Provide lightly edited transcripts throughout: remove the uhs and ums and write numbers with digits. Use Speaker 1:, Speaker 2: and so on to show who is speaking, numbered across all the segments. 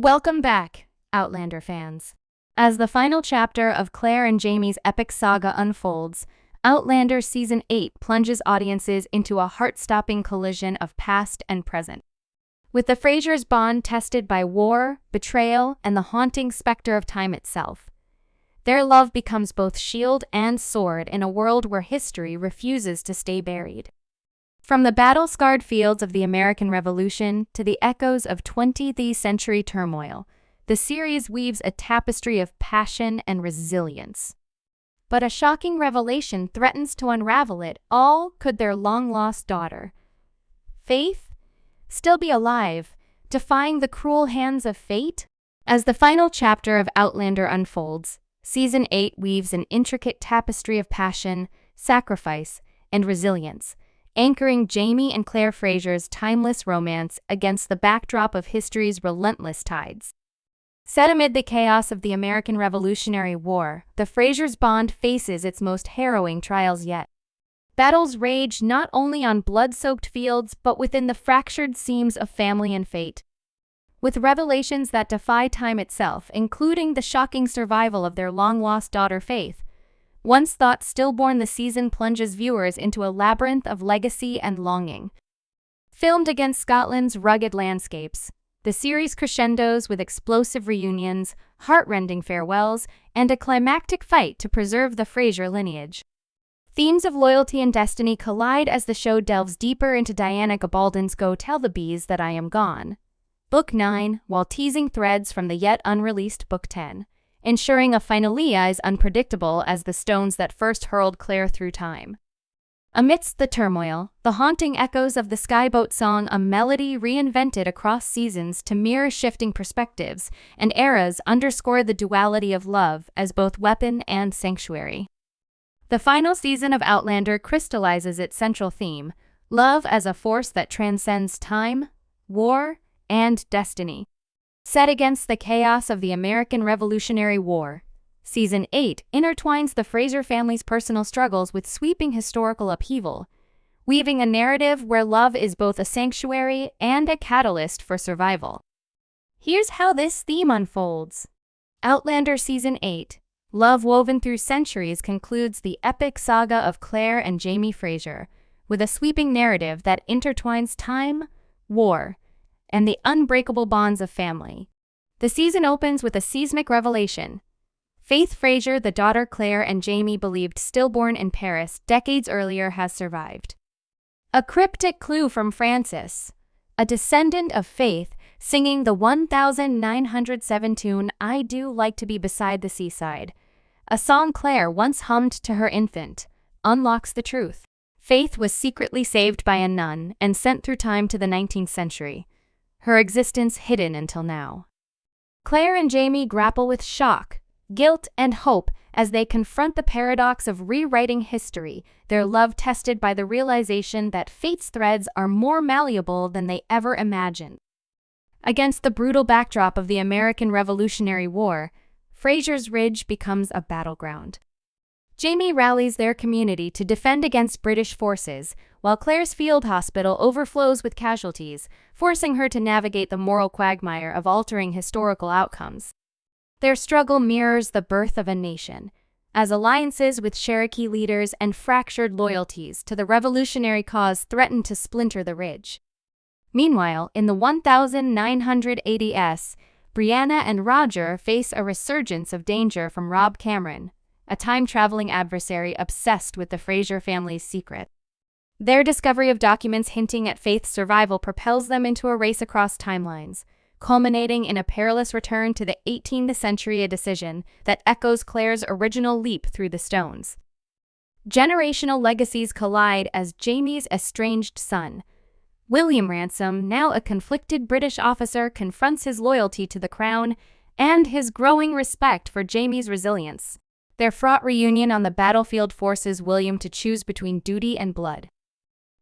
Speaker 1: Welcome back, Outlander fans. As the final chapter of Claire and Jamie's epic saga unfolds, Outlander Season 8 plunges audiences into a heart-stopping collision of past and present. With the Frasers' bond tested by war, betrayal, and the haunting specter of time itself, their love becomes both shield and sword in a world where history refuses to stay buried. From the battle-scarred fields of the American Revolution to the echoes of 20th century turmoil, the series weaves a tapestry of passion and resilience. But a shocking revelation threatens to unravel it all. Could their long-lost daughter, Faith, still be alive, defying the cruel hands of fate? As the final chapter of Outlander unfolds, Season 8 weaves an intricate tapestry of passion, sacrifice, and resilience, anchoring Jamie and Claire Fraser's timeless romance against the backdrop of history's relentless tides. Set amid the chaos of the American Revolutionary War, the Frasers' bond faces its most harrowing trials yet. Battles rage not only on blood-soaked fields but within the fractured seams of family and fate. With revelations that defy time itself, including the shocking survival of their long-lost daughter Faith, once thought stillborn, the season plunges viewers into a labyrinth of legacy and longing. Filmed against Scotland's rugged landscapes, the series crescendos with explosive reunions, heart-rending farewells, and a climactic fight to preserve the Fraser lineage. Themes of loyalty and destiny collide as the show delves deeper into Diana Gabaldon's Go Tell the Bees That I Am Gone, Book 9, while teasing threads from the yet unreleased Book 10. Ensuring a finale as unpredictable as the stones that first hurled Claire through time. Amidst the turmoil, the haunting echoes of the Skyboat song, a melody reinvented across seasons to mirror shifting perspectives and eras, underscore the duality of love as both weapon and sanctuary. The final season of Outlander crystallizes its central theme, love as a force that transcends time, war, and destiny. Set against the chaos of the American Revolutionary War, Season 8 intertwines the Fraser family's personal struggles with sweeping historical upheaval, weaving a narrative where love is both a sanctuary and a catalyst for survival. Here's how this theme unfolds. Outlander Season 8, love woven through centuries, concludes the epic saga of Claire and Jamie Fraser, with a sweeping narrative that intertwines time, war, and the unbreakable bonds of family. The season opens with a seismic revelation. Faith Fraser, the daughter Claire and Jamie believed stillborn in Paris decades earlier, has survived. A cryptic clue from Francis, a descendant of Faith, singing the 1907 tune I Do Like to Be Beside the Seaside, a song Claire once hummed to her infant, unlocks the truth. Faith was secretly saved by a nun and sent through time to the 19th century, her existence hidden until now. Claire and Jamie grapple with shock, guilt, and hope as they confront the paradox of rewriting history, their love tested by the realization that fate's threads are more malleable than they ever imagined. Against the brutal backdrop of the American Revolutionary War, Fraser's Ridge becomes a battleground. Jamie rallies their community to defend against British forces, while Claire's field hospital overflows with casualties, forcing her to navigate the moral quagmire of altering historical outcomes. Their struggle mirrors the birth of a nation, as alliances with Cherokee leaders and fractured loyalties to the revolutionary cause threaten to splinter the Ridge. Meanwhile, in the 1980s, Brianna and Roger face a resurgence of danger from Rob Cameron, a time-traveling adversary obsessed with the Fraser family's secret. Their discovery of documents hinting at Faith's survival propels them into a race across timelines, culminating in a perilous return to the 18th century, a decision that echoes Claire's original leap through the stones. Generational legacies collide as Jamie's estranged son, William Ransom, now a conflicted British officer, confronts his loyalty to the crown and his growing respect for Jamie's resilience. Their fraught reunion on the battlefield forces William to choose between duty and blood.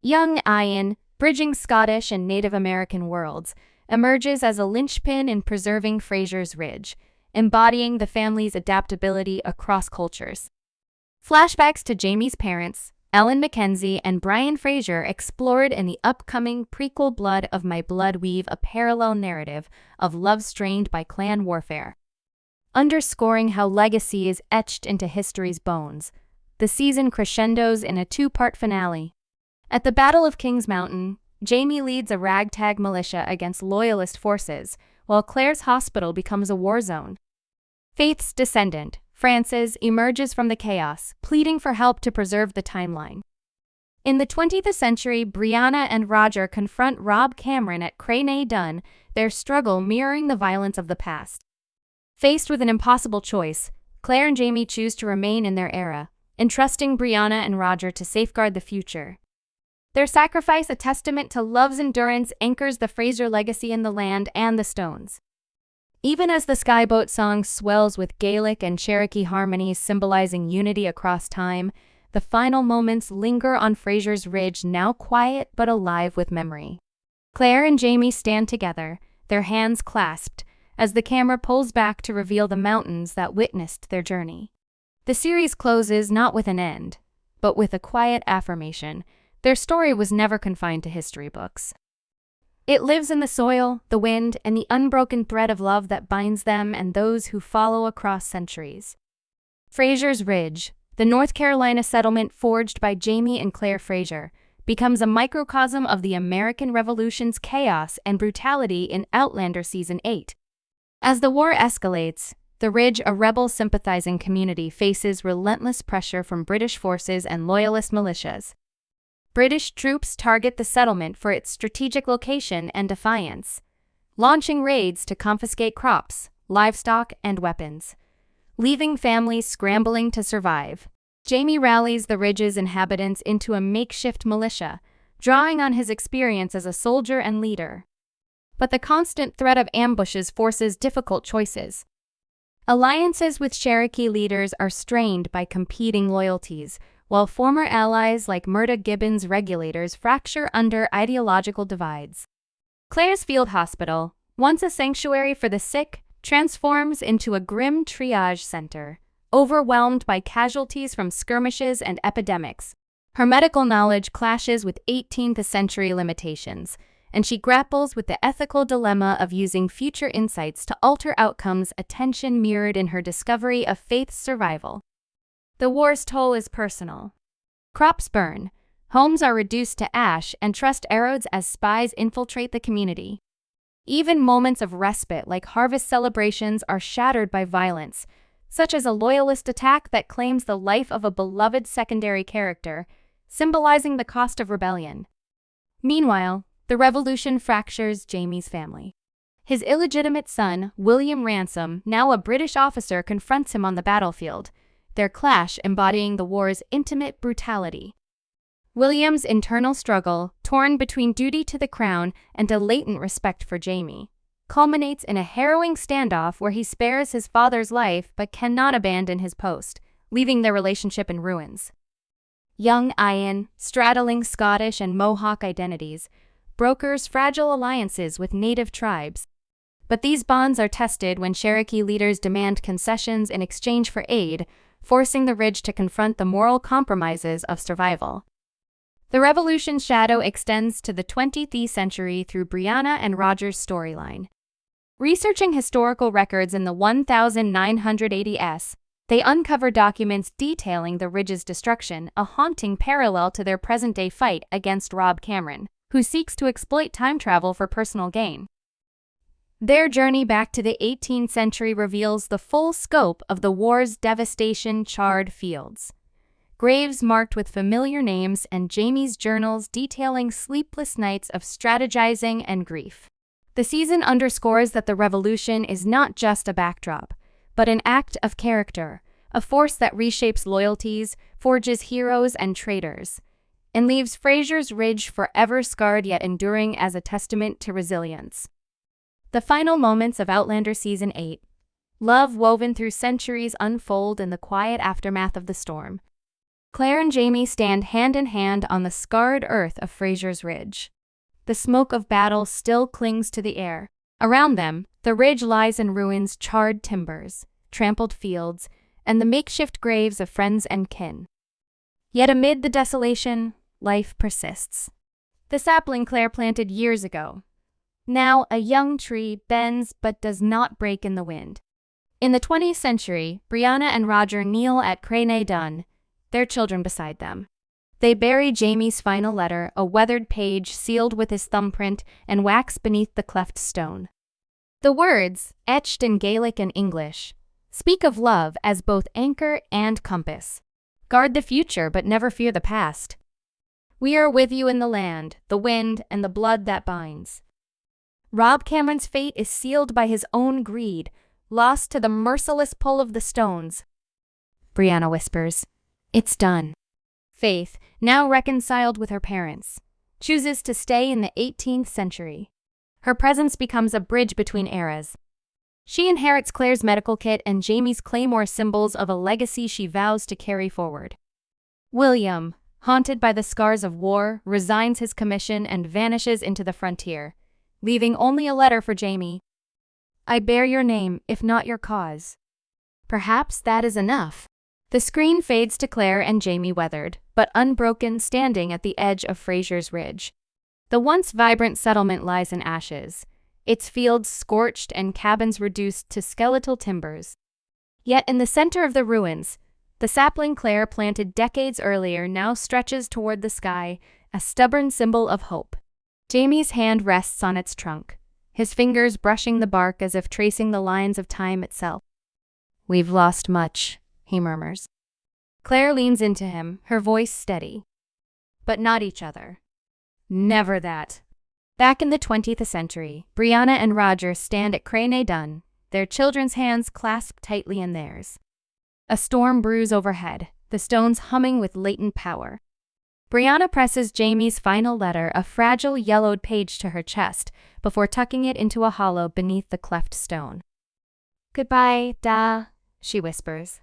Speaker 1: Young Ian, bridging Scottish and Native American worlds, emerges as a linchpin in preserving Fraser's Ridge, embodying the family's adaptability across cultures. Flashbacks to Jamie's parents, Ellen Mackenzie and Brian Fraser explored in the upcoming prequel Blood of My Blood weave a parallel narrative of love strained by clan warfare. Underscoring how legacy is etched into history's bones, the season crescendos in a two-part finale. At the Battle of Kings Mountain, Jamie leads a ragtag militia against loyalist forces, while Claire's hospital becomes a war zone. Faith's descendant, Frances, emerges from the chaos, pleading for help to preserve the timeline. In the 20th century, Brianna and Roger confront Rob Cameron at Crenay Dun, their struggle mirroring the violence of the past. Faced with an impossible choice, Claire and Jamie choose to remain in their era, entrusting Brianna and Roger to safeguard the future. Their sacrifice, a testament to love's endurance, anchors the Fraser legacy in the land and the stones. Even as the Skyboat song swells with Gaelic and Cherokee harmonies symbolizing unity across time, the final moments linger on Fraser's Ridge, now quiet but alive with memory. Claire and Jamie stand together, their hands clasped, as the camera pulls back to reveal the mountains that witnessed their journey. The series closes not with an end, but with a quiet affirmation. Their story was never confined to history books. It lives in the soil, the wind, and the unbroken thread of love that binds them and those who follow across centuries. Fraser's Ridge, the North Carolina settlement forged by Jamie and Claire Fraser, becomes a microcosm of the American Revolution's chaos and brutality in Outlander Season 8. As the war escalates, the Ridge, a rebel-sympathizing community, faces relentless pressure from British forces and loyalist militias. British troops target the settlement for its strategic location and defiance, launching raids to confiscate crops, livestock, and weapons, leaving families scrambling to survive. Jamie rallies the Ridge's inhabitants into a makeshift militia, drawing on his experience as a soldier and leader. But the constant threat of ambushes forces difficult choices. Alliances with Cherokee leaders are strained by competing loyalties, while former allies like Murda Gibbons' regulators fracture under ideological divides. Claire's field hospital, once a sanctuary for the sick, transforms into a grim triage center, overwhelmed by casualties from skirmishes and epidemics. Her medical knowledge clashes with 18th century limitations, and she grapples with the ethical dilemma of using future insights to alter outcomes, a tension mirrored in her discovery of Faith's survival. The war's toll is personal. Crops burn, homes are reduced to ash, and trust erodes as spies infiltrate the community. Even moments of respite like harvest celebrations are shattered by violence, such as a loyalist attack that claims the life of a beloved secondary character, symbolizing the cost of rebellion. Meanwhile, the revolution fractures Jamie's family. His illegitimate son, William Ransom, now a British officer, confronts him on the battlefield, their clash embodying the war's intimate brutality. William's internal struggle, torn between duty to the crown and a latent respect for Jamie, culminates in a harrowing standoff where he spares his father's life but cannot abandon his post, leaving their relationship in ruins. Young Ian, straddling Scottish and Mohawk identities, brokers fragile alliances with native tribes. But these bonds are tested when Cherokee leaders demand concessions in exchange for aid, forcing the Ridge to confront the moral compromises of survival. The revolution's shadow extends to the 20th century through Brianna and Roger's storyline. Researching historical records in the 1980s, they uncover documents detailing the Ridge's destruction, a haunting parallel to their present-day fight against Rob Cameron, who seeks to exploit time travel for personal gain. Their journey back to the 18th century reveals the full scope of the war's devastation: charred fields, graves marked with familiar names, and Jamie's journals detailing sleepless nights of strategizing and grief. The season underscores that the revolution is not just a backdrop, but an act of character, a force that reshapes loyalties, forges heroes and traitors, and leaves Fraser's Ridge forever scarred yet enduring as a testament to resilience. The final moments of Outlander Season 8. Love woven through centuries unfold in the quiet aftermath of the storm. Claire and Jamie stand hand in hand on the scarred earth of Fraser's Ridge. The smoke of battle still clings to the air. Around them, the ridge lies in ruins, charred timbers, trampled fields, and the makeshift graves of friends and kin. Yet amid the desolation, life persists. The sapling Claire planted years ago. Now a young tree bends but does not break in the wind. In the 20th century, Brianna and Roger kneel at Crane Dun, their children beside them. They bury Jamie's final letter, a weathered page sealed with his thumbprint and wax beneath the cleft stone. The words, etched in Gaelic and English, speak of love as both anchor and compass. Guard the future but never fear the past. We are with you in the land, the wind, and the blood that binds. Rob Cameron's fate is sealed by his own greed, lost to the merciless pull of the stones. Brianna whispers, "It's done." Faith, now reconciled with her parents, chooses to stay in the 18th century. Her presence becomes a bridge between eras. She inherits Claire's medical kit and Jamie's claymore, symbols of a legacy she vows to carry forward. William, haunted by the scars of war, resigns his commission and vanishes into the frontier, leaving only a letter for Jamie. "I bear your name, if not your cause." Perhaps that is enough. The screen fades to Claire and Jamie, weathered but unbroken, standing at the edge of Fraser's Ridge. The once vibrant settlement lies in ashes, its fields scorched and cabins reduced to skeletal timbers. Yet in the center of the ruins, the sapling Claire planted decades earlier now stretches toward the sky, a stubborn symbol of hope. Jamie's hand rests on its trunk, his fingers brushing the bark as if tracing the lines of time itself. "We've lost much," he murmurs. Claire leans into him, her voice steady. "But not each other. Never that." Back in the 20th century, Brianna and Roger stand at Crane Dun, their children's hands clasped tightly in theirs. A storm brews overhead, the stones humming with latent power. Brianna presses Jamie's final letter, a fragile yellowed page, to her chest before tucking it into a hollow beneath the cleft stone. "Goodbye, Da," she whispers.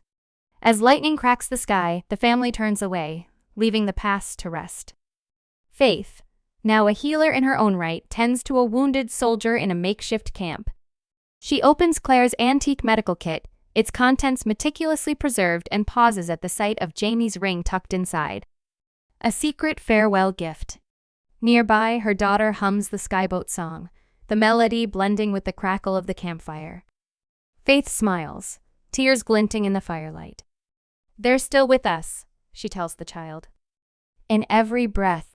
Speaker 1: As lightning cracks the sky, the family turns away, leaving the past to rest. Faith, now a healer in her own right, tends to a wounded soldier in a makeshift camp. She opens Claire's antique medical kit, its contents meticulously preserved, and pauses at the sight of Jamie's ring tucked inside. A secret farewell gift. Nearby, her daughter hums the skyboat song, the melody blending with the crackle of the campfire. Faith smiles, tears glinting in the firelight. "They're still with us," she tells the child. "In every breath."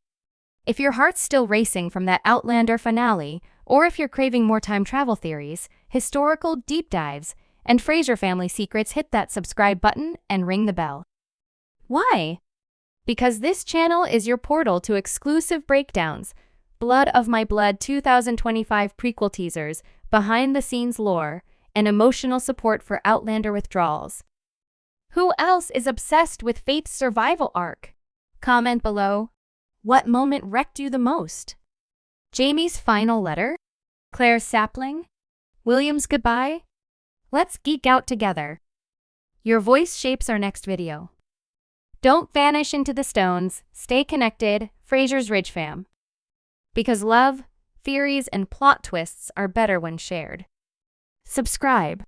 Speaker 1: If your heart's still racing from that Outlander finale, or if you're craving more time travel theories, historical deep dives, and Fraser family secrets, hit that subscribe button and ring the bell. Why? Because this channel is your portal to exclusive breakdowns, Blood of My Blood 2025 prequel teasers, behind-the-scenes lore, and emotional support for Outlander withdrawals. Who else is obsessed with Faith's survival arc? Comment below. What moment wrecked you the most? Jamie's final letter? Claire's sapling? William's goodbye? Let's geek out together. Your voice shapes our next video. Don't vanish into the stones. Stay connected, Fraser's Ridge fam. Because love, theories, and plot twists are better when shared. Subscribe.